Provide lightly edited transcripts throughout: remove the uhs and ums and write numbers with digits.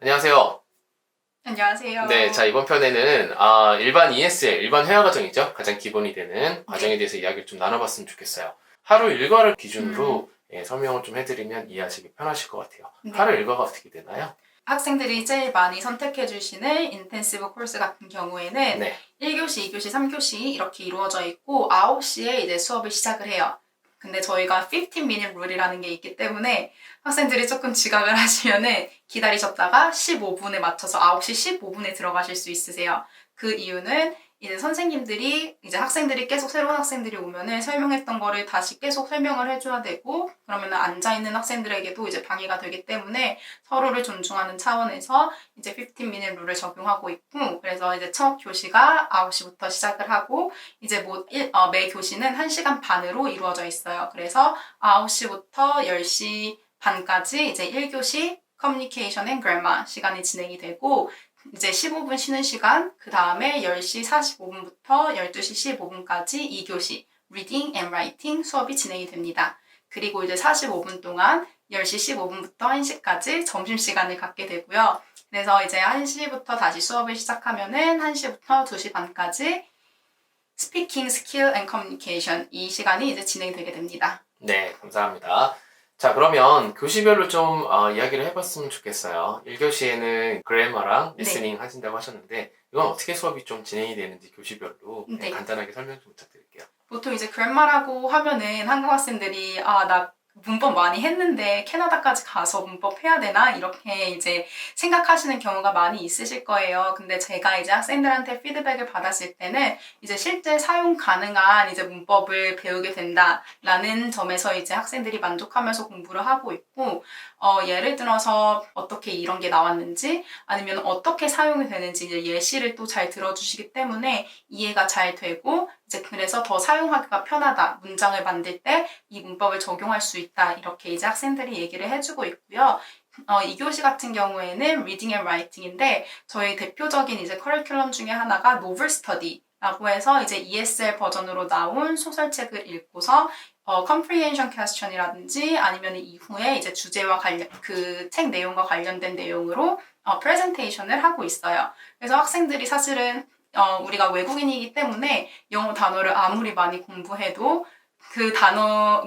안녕하세요. 안녕하세요. 네, 자, 이번 편에는 일반 ESL, 일반 회화 과정이죠. 가장 기본이 되는 과정에 대해서 이야기를 좀 나눠봤으면 좋겠어요. 하루 일과를 기준으로 설명을 좀 해드리면 이해하시기 편하실 것 같아요. 네. 하루 일과가 어떻게 되나요? 학생들이 제일 많이 선택해 주시는 인텐시브 코र्스 같은 경우에는 네. 1교시, 2교시, 3교시 이렇게 이루어져 있고 9시에 이제 수업을 시작을 해요. 근데 저희가 15minute 룰이라는 게 있기 때문에 학생들이 조금 지각을 하시면은 기다리셨다가 15분에 맞춰서 9시 15분에 들어가실 수 있으세요. 그 이유는 이제 선생님들이 이제 학생들이 계속 새로운 학생들이 오면은 설명했던 거를 다시 계속 설명을 해줘야 되고 그러면은 앉아있는 학생들에게도 이제 방해가 되기 때문에 서로를 존중하는 차원에서 이제 15minute 룰을 적용하고 있고 그래서 이제 첫 교시가 9시부터 시작을 하고 이제 매 교시는 1시간 반으로 이루어져 있어요. 그래서 9시부터 10시 반까지 이제 1교시 Communication and Grammar 시간이 진행이 되고 이제 15분 쉬는 시간, 그 다음에 10시 45분부터 12시 15분까지 2교시 Reading and Writing 수업이 진행이 됩니다. 그리고 이제 45분 동안 10시 15분부터 1시까지 점심시간을 갖게 되고요. 그래서 이제 1시부터 다시 수업을 시작하면은 1시부터 2시 반까지 Speaking Skill and Communication 이 시간이 이제 진행되게 됩니다. 네, 감사합니다. 자, 그러면 교시별로 좀 이야기를 해봤으면 좋겠어요. 1교시에는 그래머랑 리스닝 하신다고 하셨는데 이건 어떻게 수업이 좀 진행이 되는지 교시별로 간단하게 설명 좀 부탁드릴게요. 보통 이제 그래머라고 하면은 한국 학생들이 나 문법 많이 했는데 캐나다까지 가서 문법 해야 되나? 이렇게 이제 생각하시는 경우가 많이 있으실 거예요. 근데 제가 이제 학생들한테 피드백을 받았을 때는 이제 실제 사용 가능한 이제 문법을 배우게 된다라는 점에서 이제 학생들이 만족하면서 공부를 하고 있고, 예를 들어서 어떻게 이런 게 나왔는지 아니면 어떻게 사용이 되는지 이제 예시를 또 잘 들어주시기 때문에 이해가 잘 되고 이제 그래서 더 사용하기가 편하다. 문장을 만들 때 이 문법을 적용할 수 있다. 이렇게 이제 학생들이 얘기를 해주고 있고요. 2교시 같은 경우에는 Reading and Writing인데 저희 대표적인 이제 커리큘럼 중에 하나가 노블 스터디라고 해서 이제 ESL 버전으로 나온 소설책을 읽고서 comprehension question이라든지 아니면 이후에 이제 주제와 그 책 내용과 관련된 내용으로 프레젠테이션을 하고 있어요. 그래서 학생들이 사실은 우리가 외국인이기 때문에 영어 단어를 아무리 많이 공부해도 그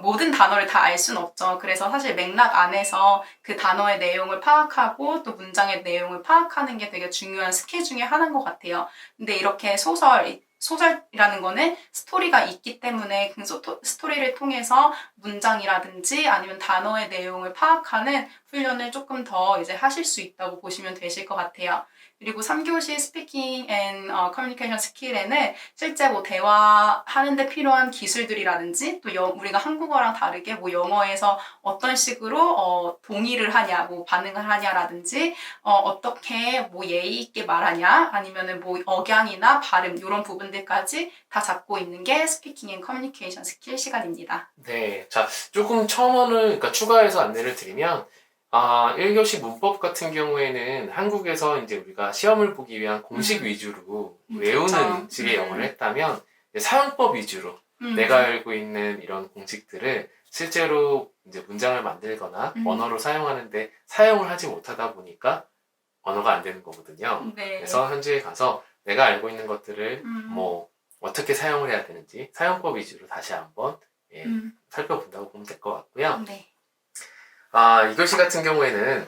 모든 단어를 다 알 수는 없죠. 그래서 사실 맥락 안에서 그 단어의 내용을 파악하고 또 문장의 내용을 파악하는 게 되게 중요한 스킬 중에 하나인 것 같아요. 근데 이렇게 소설이라는 거는 스토리가 있기 때문에 그 스토리를 통해서 문장이라든지 아니면 단어의 내용을 파악하는 훈련을 조금 더 이제 하실 수 있다고 보시면 되실 것 같아요. 그리고 3교시 스피킹 앤 커뮤니케이션 스킬에는 실제 뭐 대화하는 데 필요한 기술들이라든지 또 우리가 한국어랑 다르게 뭐 영어에서 어떤 식으로 동의를 하냐, 뭐 반응을 하냐라든지 어떻게 뭐 예의 있게 말하냐 아니면은 뭐 억양이나 발음 이런 부분들까지 다 잡고 있는 게 스피킹 앤 커뮤니케이션 스킬 시간입니다. 네, 자, 조금 첨언을 그러니까 추가해서 안내를 드리면 1교시 문법 같은 경우에는 한국에서 이제 우리가 시험을 보기 위한 공식 위주로 외우는 식의 영어를 했다면 사용법 위주로 내가 알고 있는 이런 공식들을 실제로 이제 문장을 만들거나 언어로 사용하는데 사용을 하지 못하다 보니까 언어가 안 되는 거거든요. 네. 그래서 현지에 가서 내가 알고 있는 것들을 뭐 어떻게 사용을 해야 되는지 사용법 위주로 다시 한번 살펴본다고 보면 될 것 같고요. 네. 2교시 같은 경우에는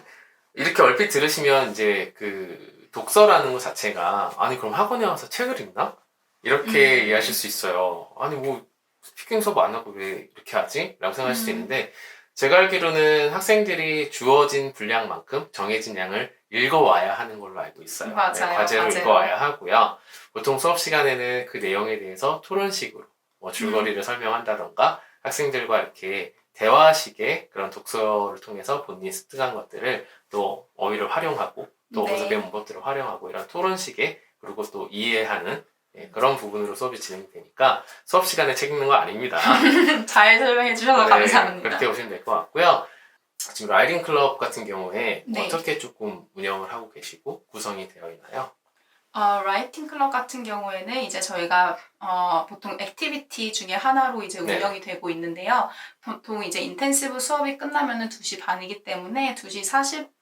이렇게 얼핏 들으시면 이제 그 독서라는 것 자체가 아니 그럼 학원에 와서 책을 읽나? 이렇게 이해하실 수 있어요. 아니 뭐 스피킹 수업 안 하고 왜 이렇게 하지? 라고 생각할 수도 있는데 제가 알기로는 학생들이 주어진 분량만큼 정해진 양을 읽어와야 하는 걸로 알고 있어요. 맞아요. 네, 과제로 읽어와야 하고요. 보통 수업 시간에는 그 내용에 대해서 토론식으로 뭐 줄거리를 설명한다던가 학생들과 이렇게 대화식의 그런 독서를 통해서 본인이 습득한 것들을 또 어휘를 활용하고 또 어디서 배운 문법들을 활용하고 이런 토론식의 그리고 또 이해하는 그런 부분으로 수업이 진행되니까 수업 시간에 책 읽는 거 아닙니다. 잘 설명해 주셔서 감사합니다. 그렇게 보시면 될 것 같고요. 지금 라이딩 클럽 같은 경우에 어떻게 조금 운영을 하고 계시고 구성이 되어 있나요? 라이팅 클럽 같은 경우에는 이제 저희가 보통 액티비티 중에 하나로 이제 운영이 되고 있는데요. 보통 이제 인텐시브 수업이 끝나면은 2시 반이기 때문에 2시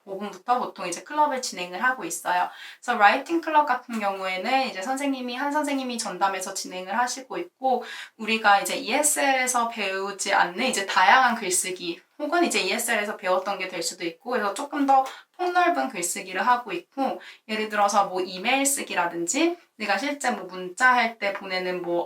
5분부터 보통 이제 클럽을 진행을 하고 있어요. 그래서 라이팅 클럽 같은 경우에는 이제 한 선생님이 전담해서 진행을 하시고 있고, 우리가 이제 ESL에서 배우지 않는 이제 다양한 글쓰기, 혹은 이제 ESL에서 배웠던 게 될 수도 있고, 그래서 조금 더 폭넓은 글쓰기를 하고 있고, 예를 들어서 뭐 이메일 쓰기라든지, 내가 실제 뭐 문자 할 때 보내는 뭐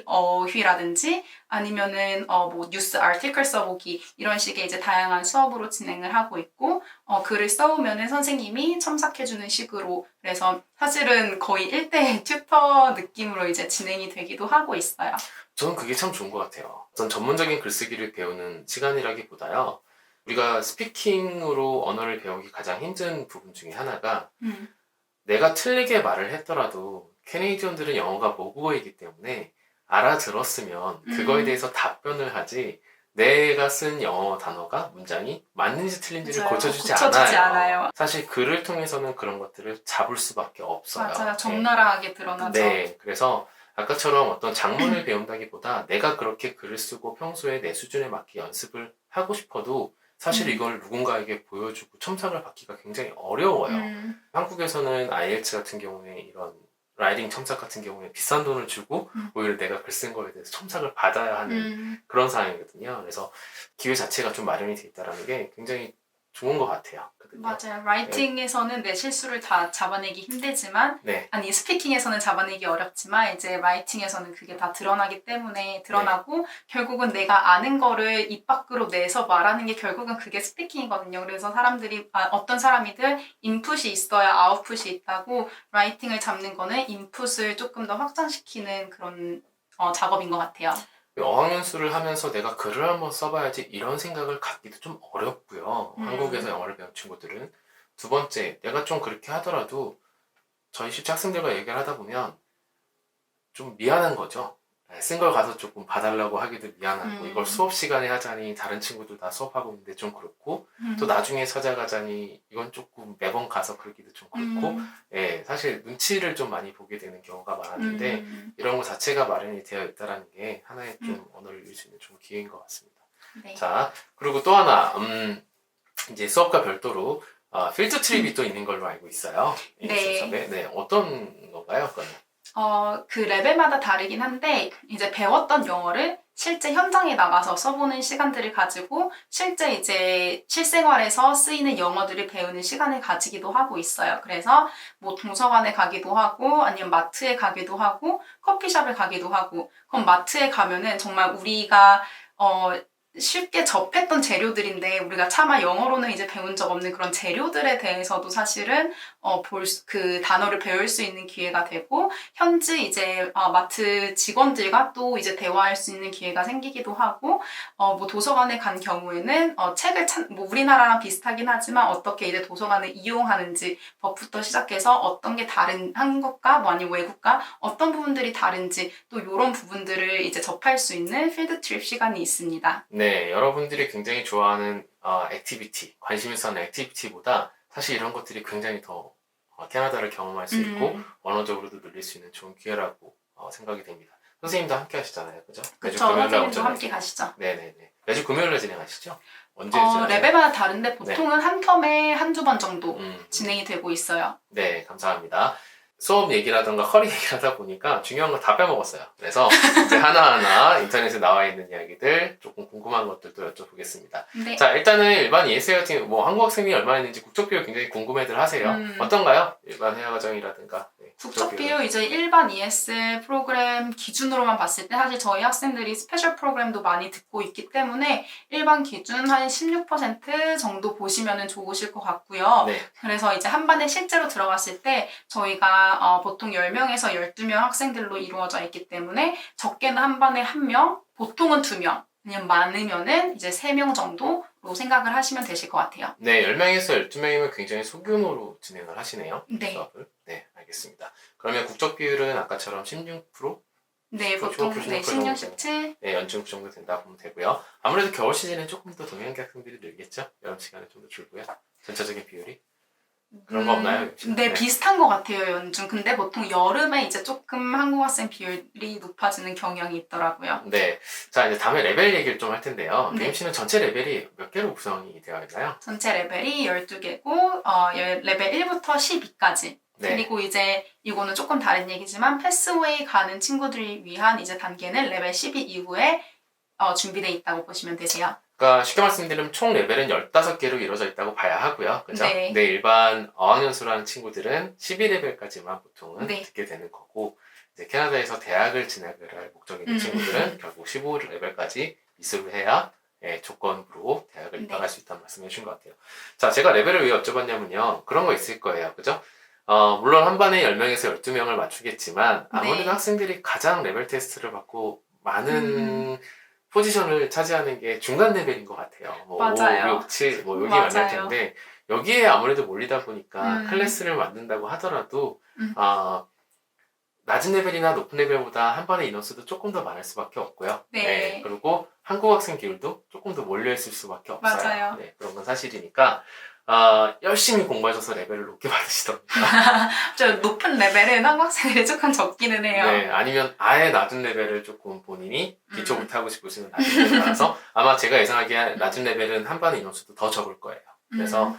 어휘라든지, 아니면은 뭐 뉴스 아티클 써보기, 이런 식의 이제 다양한 수업으로 진행을 하고 있고, 글을 써오면은 선생님이 첨삭해주는 식으로, 그래서 사실은 거의 1대1 튜터 느낌으로 이제 진행이 되기도 하고 있어요. 저는 그게 참 좋은 것 같아요. 어떤 전문적인 글쓰기를 배우는 시간이라기보다요. 우리가 스피킹으로 언어를 배우기 가장 힘든 부분 중에 하나가 내가 틀리게 말을 했더라도 캐네디언들은 영어가 모국어이기 때문에 알아들었으면 그거에 대해서 답변을 하지 내가 쓴 영어 단어가 문장이 맞는지 틀린지를 맞아요. 고쳐주지 고쳐주지 않아요. 않아요. 사실 글을 통해서는 그런 것들을 잡을 수밖에 없어요. 맞아요. 네. 적나라하게 드러나죠. 네, 그래서 아까처럼 어떤 작문을 배운다기보다 내가 그렇게 글을 쓰고 평소에 내 수준에 맞게 연습을 하고 싶어도 사실 이걸 누군가에게 보여주고 첨삭을 받기가 굉장히 어려워요. 한국에서는 IELTS 같은 경우에 이런 라이팅 첨삭 같은 경우에 비싼 돈을 주고 오히려 내가 글 쓴 거에 대해서 첨삭을 받아야 하는 그런 상황이거든요. 그래서 기회 자체가 좀 마련이 돼 있다는 게 굉장히 좋은 것 같아요. 맞아요. 라이팅에서는 내 실수를 다 잡아내기 힘들지만, 네. 아니 스피킹에서는 잡아내기 어렵지만 이제 라이팅에서는 그게 다 드러나기 때문에 드러나고, 결국은 내가 아는 거를 입 밖으로 내서 말하는 게 결국은 그게 스피킹이거든요. 그래서 사람들이 어떤 사람이든 인풋이 있어야 아웃풋이 있다고, 라이팅을 잡는 거는 인풋을 조금 더 확장시키는 그런 작업인 것 같아요. 어학연수를 하면서 내가 글을 한번 써봐야지 이런 생각을 갖기도 좀 어렵고요. 한국에서 영어를 배운 친구들은. 두 번째, 내가 좀 그렇게 하더라도 저희 실제 학생들과 얘기를 하다 보면 좀 미안한 거죠. 쓴 걸 가서 조금 봐달라고 하기도 미안하고 이걸 수업 시간에 하자니 다른 친구들 다 수업하고 있는데 좀 그렇고 또 나중에 찾아가자니 이건 조금 매번 가서 그러기도 좀 그렇고 예, 사실 눈치를 좀 많이 보게 되는 경우가 많았는데 이런 거 자체가 마련이 되어 있다는 게 하나의 좀 언어를 읽을 수 있는 좋은 기회인 것 같습니다. 네. 자, 그리고 또 하나 이제 수업과 별도로 필드 트립이 또 있는 걸로 알고 있어요. 네. 수업에. 네, 어떤 건가요, 그거는? 그 레벨마다 다르긴 한데, 이제 배웠던 영어를 실제 현장에 나가서 써보는 시간들을 가지고 실제 이제 실생활에서 쓰이는 영어들을 배우는 시간을 가지기도 하고 있어요. 그래서 뭐 도서관에 가기도 하고, 아니면 마트에 가기도 하고, 커피숍에 가기도 하고. 그럼 마트에 가면은 정말 우리가 쉽게 접했던 재료들인데, 우리가 차마 영어로는 이제 배운 적 없는 그런 재료들에 대해서도 사실은 그 단어를 배울 수 있는 기회가 되고, 현지 이제 마트 직원들과 또 이제 대화할 수 있는 기회가 생기기도 하고, 뭐 도서관에 간 경우에는 책을 뭐 우리나라랑 비슷하긴 하지만 어떻게 이제 도서관을 이용하는지 법부터 시작해서 어떤 게 다른 한국과 뭐 아니면 외국과 어떤 부분들이 다른지 또 이런 부분들을 이제 접할 수 있는 필드 트립 시간이 있습니다. 네, 여러분들이 굉장히 좋아하는 액티비티, 관심 있어 하는 액티비티보다 사실 이런 것들이 굉장히 더 캐나다를 경험할 수 있고 언어적으로도 늘릴 수 있는 좋은 기회라고 생각이 됩니다. 선생님도 함께 하시잖아요, 그죠? 그렇죠. 선생님도 함께 가시죠. 네네네. 매주 금요일에 진행하시죠? 언제 레벨마다 다른데 보통은 한 텀에 한두 번 정도 진행이 되고 있어요. 네, 감사합니다. 수업 얘기라던가 커리 얘기를 하다 보니까 중요한 거 다 빼먹었어요. 그래서 이제 하나하나 인터넷에 나와 있는 이야기들 조금 궁금한 것들도 여쭤보겠습니다. 네. 자, 일단은 일반 ESL 같은 뭐 한국 학생이 얼마나 있는지 국적 비율 굉장히 궁금해들 하세요. 어떤가요? 일반 해외 과정이라든가. 네, 국적 비율 이제 일반 ESL 프로그램 기준으로만 봤을 때 사실 저희 학생들이 스페셜 프로그램도 많이 듣고 있기 때문에 일반 기준 한 16% 정도 보시면 좋으실 것 같고요. 네. 그래서 이제 한 반에 실제로 들어갔을 때 저희가 보통 10명에서 12명 학생들로 이루어져 있기 때문에 적게는 한 반에 1명, 보통은 2명, 그냥 많으면은 이제 3명 정도로 생각을 하시면 되실 것 같아요. 네, 10명에서 12명이면 굉장히 소규모로 진행을 하시네요. 네. 수업을. 네, 알겠습니다. 그러면 국적 비율은 아까처럼 16%? 네, 보통 16, 17. 네, 연중 그 정도 된다고 보면 되고요. 아무래도 겨울 시즌에 조금 더 동양계 학생들이 늘겠죠? 여름 시간에 좀 더 줄고요. 전체적인 비율이. 그런 거 없나요? UMC 는? 네, 비슷한 것 같아요, 연중. 근데 보통 여름에 이제 조금 한국 학생 비율이 높아지는 경향이 있더라고요. 네. 자, 이제 다음에 레벨 얘기를 좀 할 텐데요. 네. UMC는 전체 레벨이 몇 개로 구성이 되어 있나요? 전체 레벨이 12개고, 레벨 1부터 12까지. 네. 그리고 이제 이거는 조금 다른 얘기지만 패스웨이 가는 친구들을 위한 이제 단계는 레벨 12 이후에 준비되어 있다고 보시면 되세요. 그러니까 쉽게 말씀드리면 총 레벨은 15개로 이루어져 있다고 봐야 하고요. 그죠? 네. 근데 일반 어학연수라는 친구들은 12레벨까지만 보통은 네. 듣게 되는 거고, 이제 캐나다에서 대학을 진학을 할 목적이 있는 친구들은 결국 15레벨까지 이수를 해야 조건부로 대학을 네. 입학할 수 있다는 말씀해 주신 것 같아요. 자, 제가 레벨을 왜 여쭤봤냐면요. 그런 거 있을 거예요. 그죠? 물론 한 반에 10명에서 12명을 맞추겠지만, 아무래도 네. 학생들이 가장 레벨 테스트를 받고 많은 포지션을 차지하는 게 중간 레벨인 것 같아요. 뭐 맞아요. 5, 6, 7, 뭐 여기 맞아요. 만날 텐데, 여기에 아무래도 몰리다 보니까 음. 클래스를 만든다고 하더라도, 낮은 레벨이나 높은 레벨보다 한 반의 인원수도 조금 더 많을 수밖에 없고요. 네. 그리고 한국 학생 비율도 조금 더 몰려있을 수밖에 없어요. 맞아요. 네, 그런 건 사실이니까, 열심히 공부하셔서 레벨을 높게 받으시던가. 저 높은 레벨은 한국 학생들이 조금 적기는 해요. 네, 아니면 아예 낮은 레벨을 조금 본인이 기초부터 하고 싶으시면 낮은 레벨을 받아서 아마 제가 예상하기에 낮은 레벨은 한 반의 인원수도 더 적을 거예요. 그래서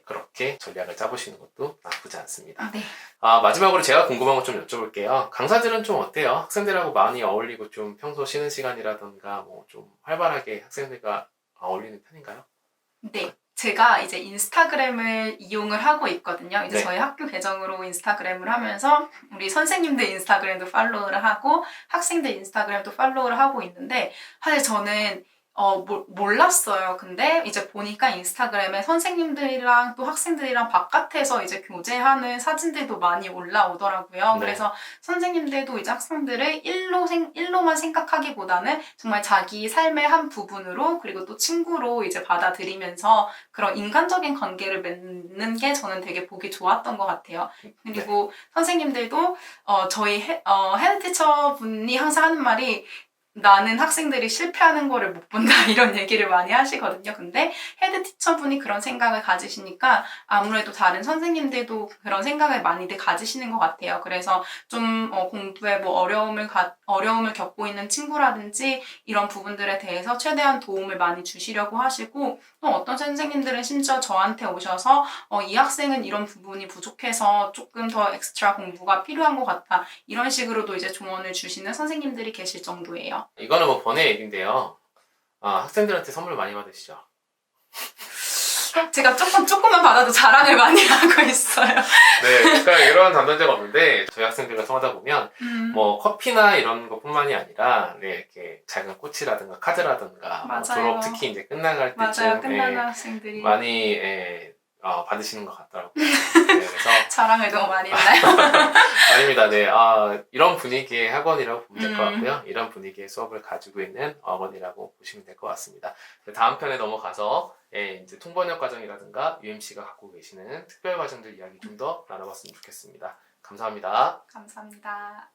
그렇게 전략을 짜보시는 것도 나쁘지 않습니다. 네. 마지막으로 제가 궁금한 거 좀 여쭤볼게요. 강사들은 좀 어때요? 학생들하고 많이 어울리고 좀 평소 쉬는 시간이라던가 뭐 좀 활발하게 학생들과 어울리는 편인가요? 네. 제가 이제 인스타그램을 이용을 하고 있거든요. 이제 네. 저희 학교 계정으로 인스타그램을 하면서 우리 선생님들 인스타그램도 팔로우를 하고 학생들 인스타그램도 팔로우를 하고 있는데 사실 저는 몰랐어요. 근데 이제 보니까 인스타그램에 선생님들이랑 또 학생들이랑 바깥에서 이제 교제하는 사진들도 많이 올라오더라고요. 네. 그래서 선생님들도 이제 학생들을 일로만 생각하기보다는 정말 자기 삶의 한 부분으로 그리고 또 친구로 이제 받아들이면서 그런 인간적인 관계를 맺는 게 저는 되게 보기 좋았던 것 같아요. 그리고 선생님들도 저희 헤드티처 분이 항상 하는 말이 나는 학생들이 실패하는 거를 못 본다 이런 얘기를 많이 하시거든요. 근데 헤드 티처분이 그런 생각을 가지시니까 아무래도 다른 선생님들도 그런 생각을 많이들 가지시는 것 같아요. 그래서 좀 공부에 뭐 어려움을 겪고 있는 친구라든지 이런 부분들에 대해서 최대한 도움을 많이 주시려고 하시고 또 어떤 선생님들은 심지어 저한테 오셔서 이 학생은 이런 부분이 부족해서 조금 더 엑스트라 공부가 필요한 것 같다. 이런 식으로도 이제 조언을 주시는 선생님들이 계실 정도예요. 이거는 뭐 번외 얘기인데요. 학생들한테 선물 많이 받으시죠? 제가 조금만 받아도 자랑을 많이 하고 있어요. 네, 그러니까 이런 담당자가 없는데 저희 학생들과 통하다 보면 뭐 커피나 이런 것뿐만이 아니라 이렇게 작은 꽃이라든가 카드라든가 뭐 졸업 특히 이제 끝나갈 맞아요. 때쯤 끝나는 학생들이 많이 받으시는 것 같더라고요. 네, 그래서 자랑을 너무 많이 했나요? 아닙니다. 네, 이런 분위기의 학원이라고 보면 될 것 같고요. 이런 분위기의 수업을 가지고 있는 학원이라고 보시면 될 것 같습니다. 다음 편에 넘어가서 이제 통번역 과정이라든가 UMC가 갖고 계시는 특별 과정들 이야기 좀 더 나눠봤으면 좋겠습니다. 감사합니다. 감사합니다.